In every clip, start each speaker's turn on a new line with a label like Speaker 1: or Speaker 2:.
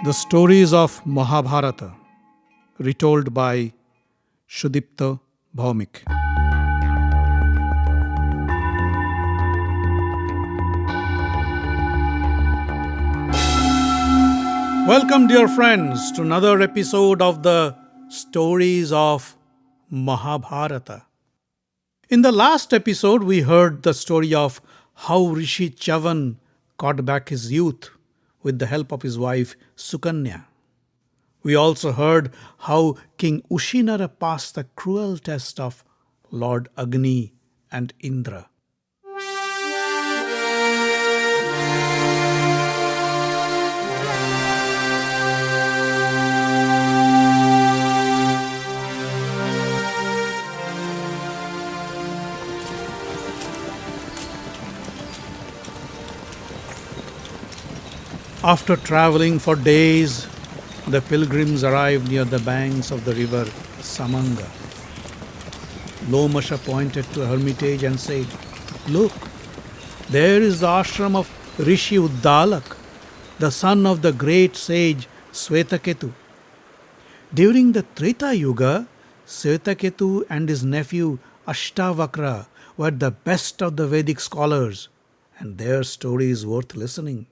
Speaker 1: The stories of Mahabharata, retold by Shudipta Bhaumik. Welcome, dear friends, to another episode of the stories of Mahabharata. In the last episode, we heard the story of how Rishi Chavan got back his youth with the help of his wife Sukanya. We also heard how King Ushinara passed the cruel test of Lord Agni and Indra. After traveling for days, the pilgrims arrived near the banks of the river Samanga. Lomasha pointed to a hermitage and said, "Look, there is the ashram of Rishi Uddalak, the son of the great sage Swetaketu. During the Treta Yuga, Swetaketu and his nephew Ashtavakra were the best of the Vedic scholars, and their story is worth listening."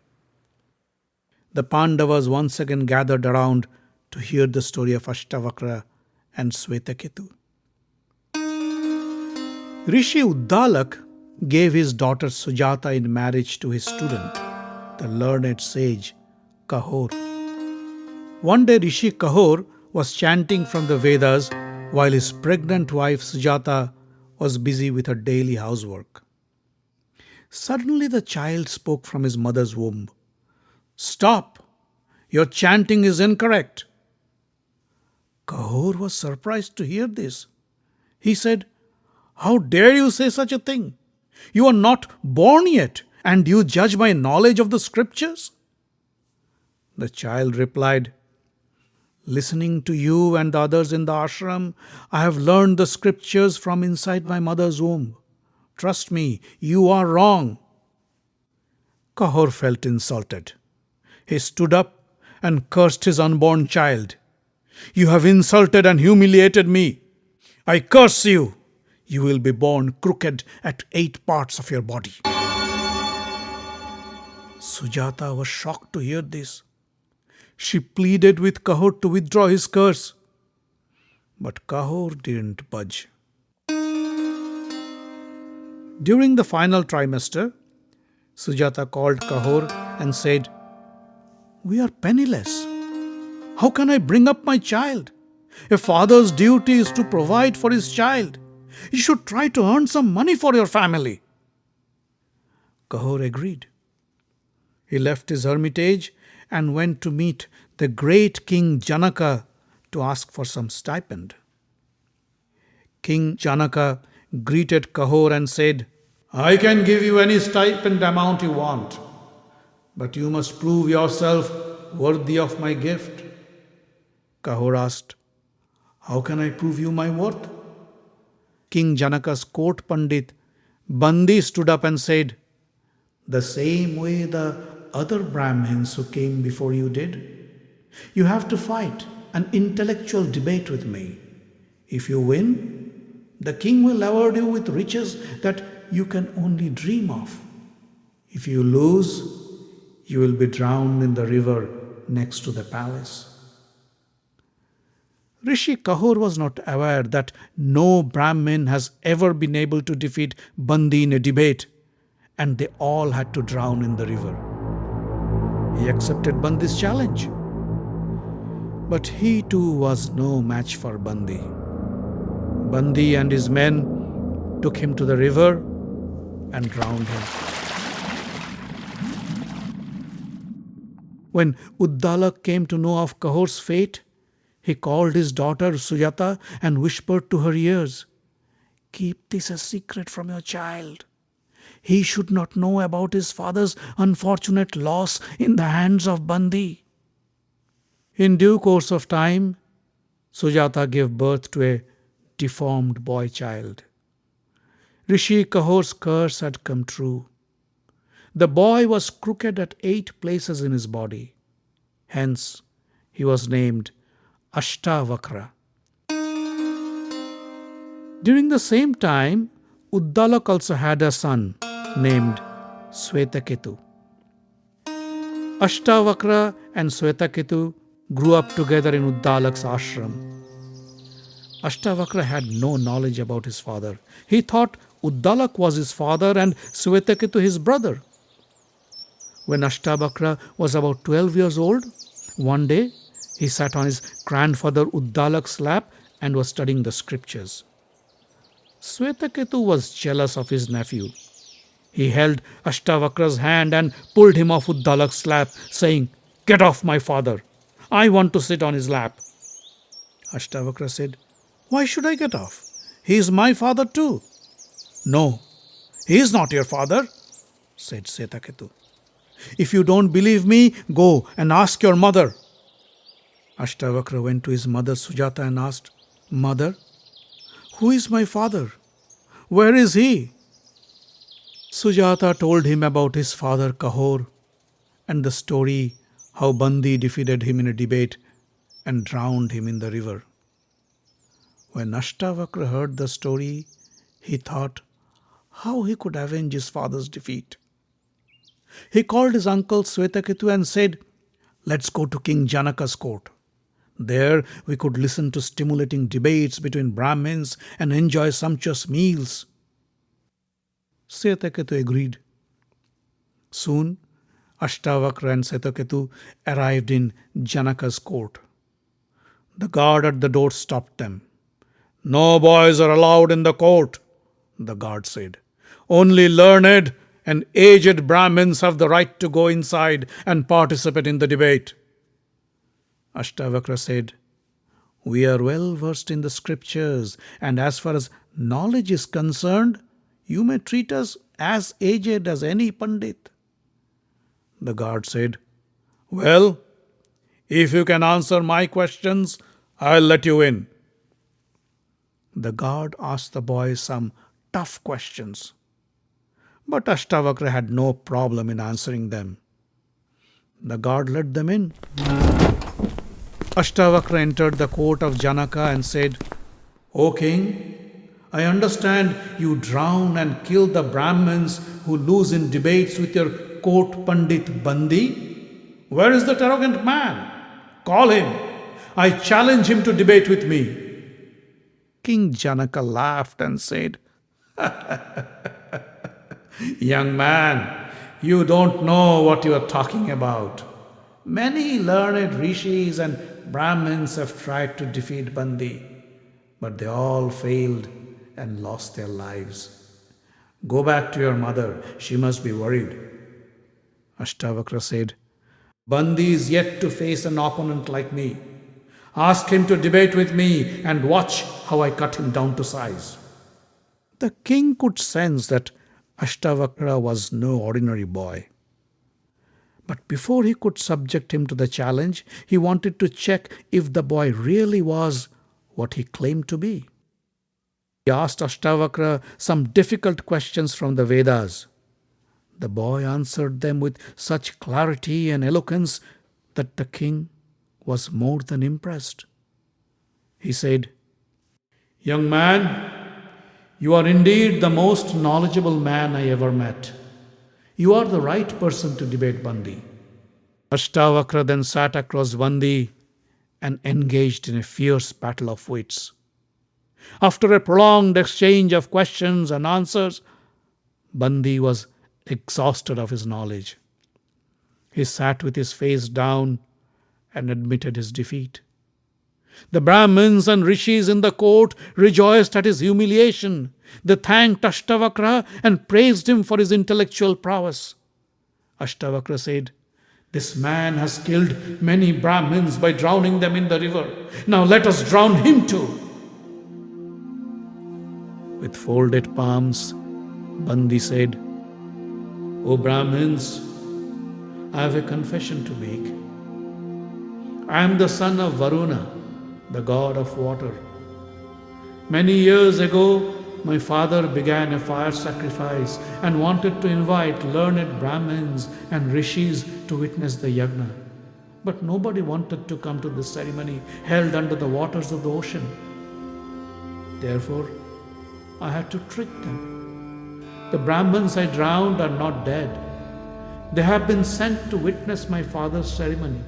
Speaker 1: The Pandavas once again gathered around to hear the story of Ashtavakra and Swetaketu. Rishi Uddalak gave his daughter Sujata in marriage to his student, the learned sage Kahor. One day Rishi Kahor was chanting from the Vedas while his pregnant wife Sujata was busy with her daily housework. Suddenly the child spoke from his mother's womb. "Stop! Your chanting is incorrect." Kahor was surprised to hear this. He said, "How dare you say such a thing? You are not born yet, and you judge my knowledge of the scriptures?" The child replied, "Listening to you and the others in the ashram, I have learned the scriptures from inside my mother's womb. Trust me, you are wrong." Kahor felt insulted. He stood up and cursed his unborn child. "You have insulted and humiliated me. I curse you. You will be born crooked at 8 parts of your body." Sujata was shocked to hear this. She pleaded with Kahor to withdraw his curse. But Kahor didn't budge. During the final trimester, Sujata called Kahor and said, "We are penniless. How can I bring up my child? A father's duty is to provide for his child. You should try to earn some money for your family." Kahor agreed. He left his hermitage and went to meet the great King Janaka to ask for some stipend. King Janaka greeted Kahor and said, "I can give you any stipend amount you want, but you must prove yourself worthy of my gift." Kahor asked, "How can I prove you my worth?" King Janaka's court pandit Bandi stood up and said, "The same way the other Brahmins who came before you did. You have to fight an intellectual debate with me. If you win, the king will award you with riches that you can only dream of. If you lose, you will be drowned in the river next to the palace." Rishi Kahor was not aware that no Brahmin has ever been able to defeat Bandi in a debate, and they all had to drown in the river. He accepted Bandi's challenge. But he too was no match for Bandi. Bandi and his men took him to the river and drowned him. When Uddalak came to know of Kahor's fate, he called his daughter Sujata and whispered to her ears, "Keep this a secret from your child. He should not know about his father's unfortunate loss in the hands of Bandi." In due course of time, Sujata gave birth to a deformed boy child. Rishi Kahor's curse had come true. The boy was crooked at 8 places in his body. Hence, he was named Ashtavakra. During the same time, Uddalak also had a son named Swetaketu. Ashtavakra and Swetaketu grew up together in Uddalak's ashram. Ashtavakra had no knowledge about his father. He thought Uddalak was his father and Swetaketu his brother. When Ashtavakra was about 12 years old, one day he sat on his grandfather Uddalak's lap and was studying the scriptures. Swetaketu was jealous of his nephew. He held Ashtavakra's hand and pulled him off Uddalak's lap, saying, "Get off my father. I want to sit on his lap." Ashtavakra said, "Why should I get off? He is my father too." "No, he is not your father," said Swetaketu. "If you don't believe me, go and ask your mother." Ashtavakra went to his mother Sujata and asked, "Mother, who is my father? Where is he?" Sujata told him about his father Kahor and the story how Bandi defeated him in a debate and drowned him in the river. When Ashtavakra heard the story, he thought how he could avenge his father's defeat. He called his uncle Swetaketu and said, "Let's go to King Janaka's court. There we could listen to stimulating debates between Brahmins and enjoy sumptuous meals." Swetaketu agreed. Soon, Ashtavakra and Swetaketu arrived in Janaka's court. The guard at the door stopped them. "No boys are allowed in the court," the guard said. "Only learned and aged Brahmins have the right to go inside and participate in the debate." Ashtavakra said, "We are well versed in the scriptures, and as far as knowledge is concerned, you may treat us as aged as any Pandit." The guard said, "Well, if you can answer my questions, I'll let you in." The guard asked the boys some tough questions, but Ashtavakra had no problem in answering them. The guard let them in. Ashtavakra entered the court of Janaka and said, "O king, I understand you drown and kill the Brahmins who lose in debates with your court Pandit Bandi. Where is that arrogant man? Call him. I challenge him to debate with me." King Janaka laughed and said, "Young man, you don't know what you are talking about. Many learned rishis and Brahmins have tried to defeat Bandi, but they all failed and lost their lives. Go back to your mother. She must be worried." Ashtavakra said, "Bandi is yet to face an opponent like me. Ask him to debate with me and watch how I cut him down to size." The king could sense that Ashtavakra was no ordinary boy. But before he could subject him to the challenge, he wanted to check if the boy really was what he claimed to be. He asked Ashtavakra some difficult questions from the Vedas. The boy answered them with such clarity and eloquence that the king was more than impressed. He said, "Young man, you are indeed the most knowledgeable man I ever met. You are the right person to debate Bandi." Ashtavakra then sat across Bandi and engaged in a fierce battle of wits. After a prolonged exchange of questions and answers, Bandi was exhausted of his knowledge. He sat with his face down and admitted his defeat. The Brahmins and rishis in the court rejoiced at his humiliation. They thanked Ashtavakra and praised him for his intellectual prowess. Ashtavakra said, "This man has killed many Brahmins by drowning them in the river. Now let us drown him too." With folded palms, Bandi said, "O Brahmins, I have a confession to make. I am the son of Varuna, the god of water. Many years ago, my father began a fire sacrifice and wanted to invite learned Brahmins and rishis to witness the yajna. But nobody wanted to come to this ceremony held under the waters of the ocean. Therefore, I had to trick them. The Brahmins I drowned are not dead. They have been sent to witness my father's ceremony.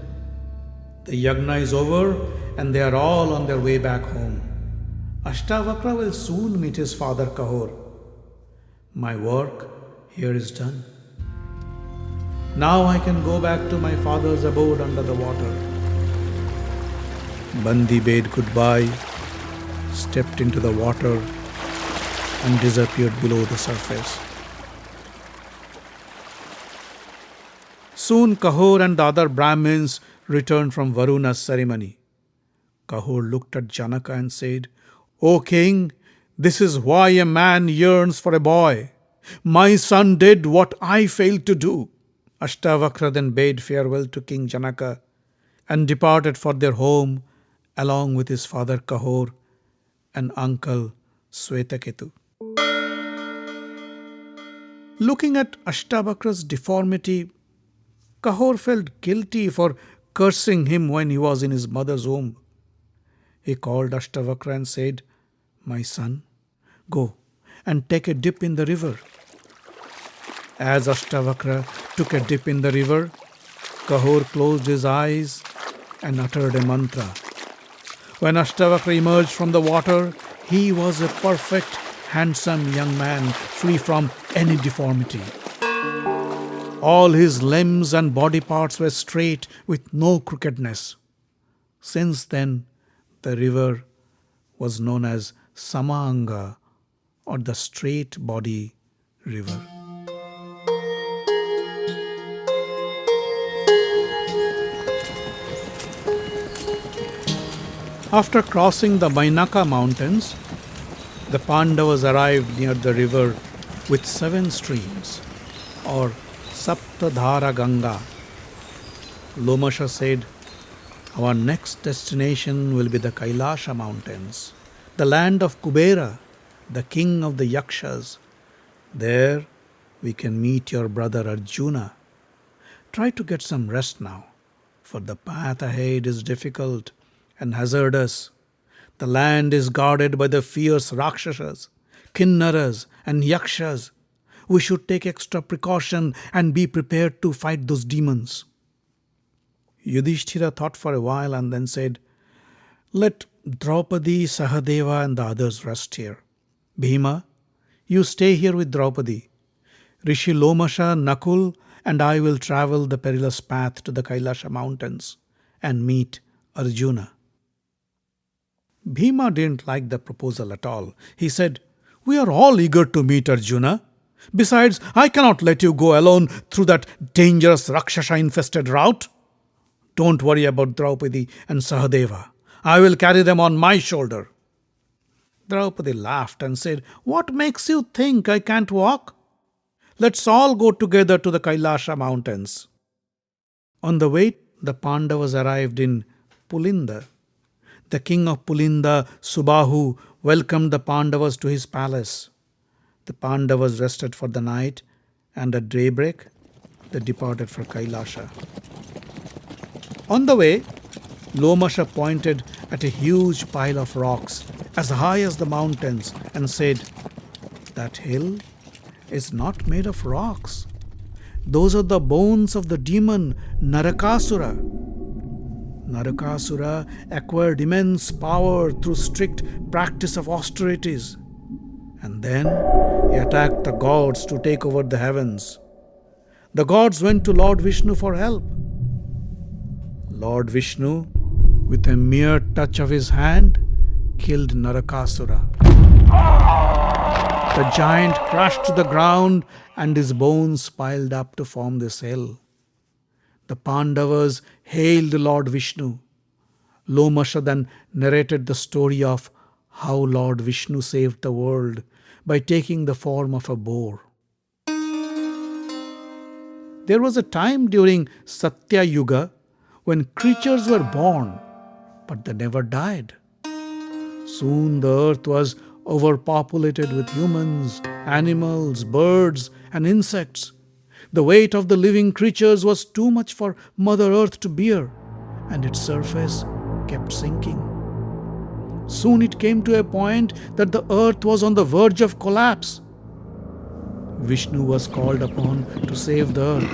Speaker 1: The yagna is over and they are all on their way back home. Ashtavakra will soon meet his father Kahor. My work here is done. Now I can go back to my father's abode under the water. Bandi bade goodbye, stepped into the water and disappeared below the surface. Soon Kahor and the other Brahmins returned from Varuna's ceremony. Kahor looked at Janaka and said, "O king, this is why a man yearns for a boy. My son did what I failed to do." Ashtavakra then bade farewell to King Janaka and departed for their home along with his father Kahor and uncle Swetaketu. Looking at Ashtavakra's deformity, Kahor felt guilty for cursing him when he was in his mother's womb. He called Ashtavakra and said, "My son, go and take a dip in the river." As Ashtavakra took a dip in the river, Kahor closed his eyes and uttered a mantra. When Ashtavakra emerged from the water, he was a perfect, handsome young man, free from any deformity. All his limbs and body parts were straight with no crookedness. Since then, the river was known as Samanga, or the straight body river. After crossing the Mainaka mountains, the Pandavas arrived near the river with 7 streams, or Saptadhara Ganga. Lomasha said, "Our next destination will be the Kailasha mountains, the land of Kubera, the king of the Yakshas. There we can meet your brother Arjuna. Try to get some rest now, for the path ahead is difficult and hazardous. The land is guarded by the fierce Rakshasas, Kinnaras and Yakshas. We should take extra precaution and be prepared to fight those demons." Yudhishthira thought for a while and then said, "Let Draupadi, Sahadeva and the others rest here. Bhima, you stay here with Draupadi. Rishi Lomasha, Nakul and I will travel the perilous path to the Kailasha mountains and meet Arjuna." Bhima didn't like the proposal at all. He said, "We are all eager to meet Arjuna. Besides, I cannot let you go alone through that dangerous Rakshasa-infested route. Don't worry about Draupadi and Sahadeva. I will carry them on my shoulder." Draupadi laughed and said, "What makes you think I can't walk? Let's all go together to the Kailasha mountains." On the way, the Pandavas arrived in Pulinda. The king of Pulinda, Subahu, welcomed the Pandavas to his palace. The Pandavas rested for the night, and at daybreak they departed for Kailasha. On the way, Lomasha pointed at a huge pile of rocks as high as the mountains and said, "That hill is not made of rocks. Those are the bones of the demon Narakasura. Narakasura acquired immense power through strict practice of austerities. And then he attacked the gods to take over the heavens. The gods went to Lord Vishnu for help. Lord Vishnu, with a mere touch of his hand, killed Narakasura. The giant crashed to the ground and his bones piled up to form this hill. The Pandavas hailed Lord Vishnu. Lomasha then narrated the story of how Lord Vishnu saved the world by taking the form of a boar. There was a time during Satya Yuga when creatures were born, but they never died. Soon the earth was overpopulated with humans, animals, birds, and insects. The weight of the living creatures was too much for Mother Earth to bear. and its surface kept sinking. Soon it came to a point that the earth was on the verge of collapse. Vishnu was called upon to save the earth.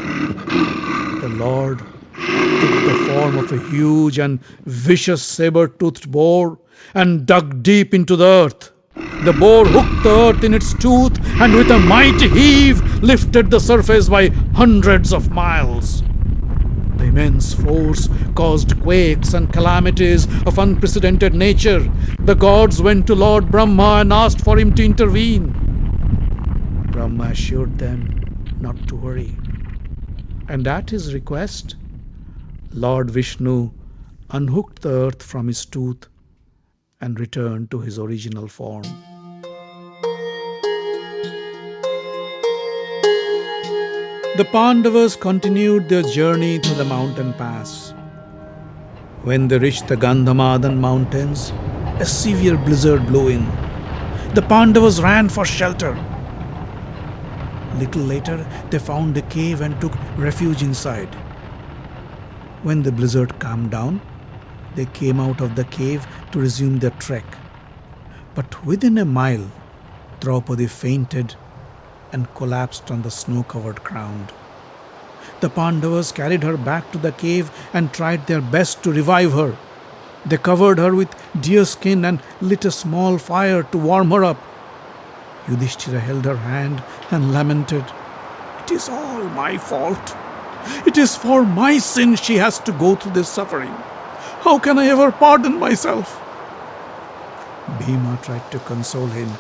Speaker 1: The Lord took the form of a huge and vicious saber-toothed boar and dug deep into the earth. The boar hooked the earth in its tooth and with a mighty heave lifted the surface by hundreds of miles. The immense force caused quakes and calamities of unprecedented nature. The gods went to Lord Brahma and asked for him to intervene. Brahma assured them not to worry. And at his request, Lord Vishnu unhooked the earth from his tooth and returned to his original form. The Pandavas continued their journey through the mountain pass. When they reached the Gandhamadan mountains, a severe blizzard blew in. The Pandavas ran for shelter. Little later, they found a cave and took refuge inside. When the blizzard calmed down, they came out of the cave to resume their trek. But within a mile, Draupadi fainted and collapsed on the snow-covered ground. The Pandavas carried her back to the cave and tried their best to revive her. They covered her with deer skin and lit a small fire to warm her up. Yudhishthira held her hand and lamented, "It is all my fault. It is for my sin she has to go through this suffering. How can I ever pardon myself?" Bhima tried to console him.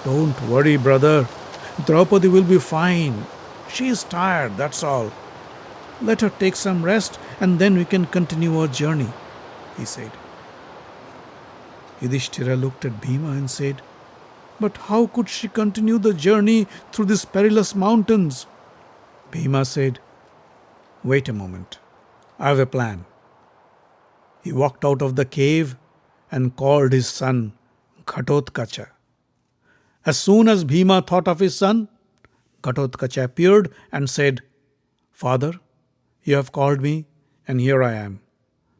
Speaker 1: "Don't worry, brother. Draupadi will be fine. She is tired, that's all. Let her take some rest and then we can continue our journey," he said. Yudhishthira looked at Bhima and said, "But how could she continue the journey through these perilous mountains?" Bhima said, "Wait a moment. I have a plan." He walked out of the cave and called his son Ghatotkacha. As soon as Bhima thought of his son, Ghatotkacha appeared and said, "Father, you have called me and here I am.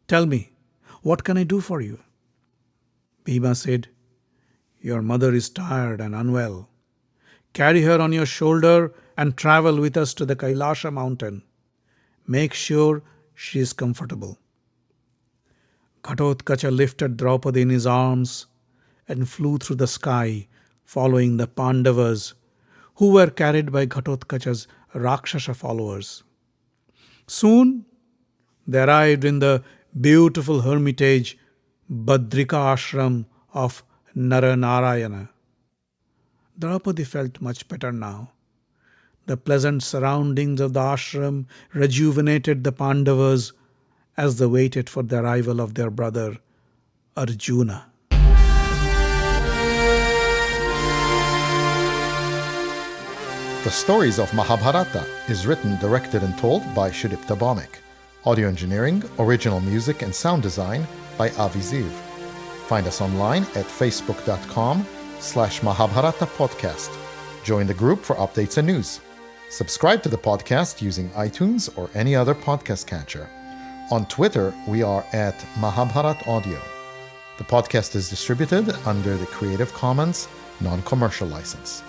Speaker 1: Tell me, what can I do for you?" Bhima said, "Your mother is tired and unwell. Carry her on your shoulder and travel with us to the Kailasha mountain. Make sure she is comfortable." Ghatotkacha lifted Draupadi in his arms and flew through the sky, following the Pandavas, who were carried by Ghatotkacha's Rakshasa followers. Soon they arrived in the beautiful hermitage Badrika ashram of Naranarayana. Draupadi felt much better now. The pleasant surroundings of the ashram rejuvenated the Pandavas as they waited for the arrival of their brother Arjuna.
Speaker 2: The Stories of Mahabharata is written, directed and told by Sudipta Bhawmik. Audio engineering, original music and sound design by Avi Ziv. Find us online at facebook.com/Mahabharata podcast. Join the group for updates and news. Subscribe to the podcast using iTunes or any other podcast catcher. On Twitter, we are at Mahabharat Audio. The podcast is distributed under the Creative Commons non-commercial license.